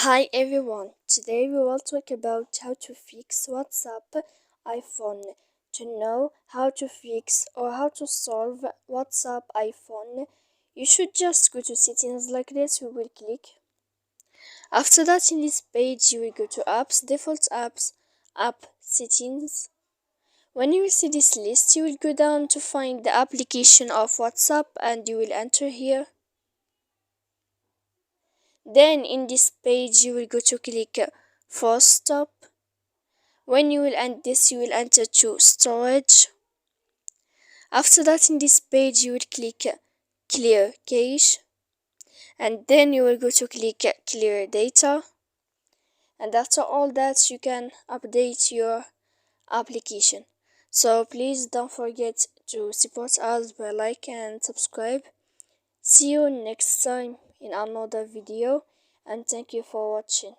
Hi everyone, today we will talk about how to fix WhatsApp iPhone. To know how to fix or how to solve WhatsApp iPhone, you should just go to settings like this. We will click. After that, in this page, you will go to apps, default apps, app settings. When you will see this list, you will go down to find the application of WhatsApp and you will enter here. Then in this page you will go to click force stop. When you will end this, you will enter to storage. After that, in this page you will click clear cache, and then you will go to click clear data. And after all that, you can update your application. So please don't forget to support us by like and subscribe. See you next time in another video, and thank you for watching.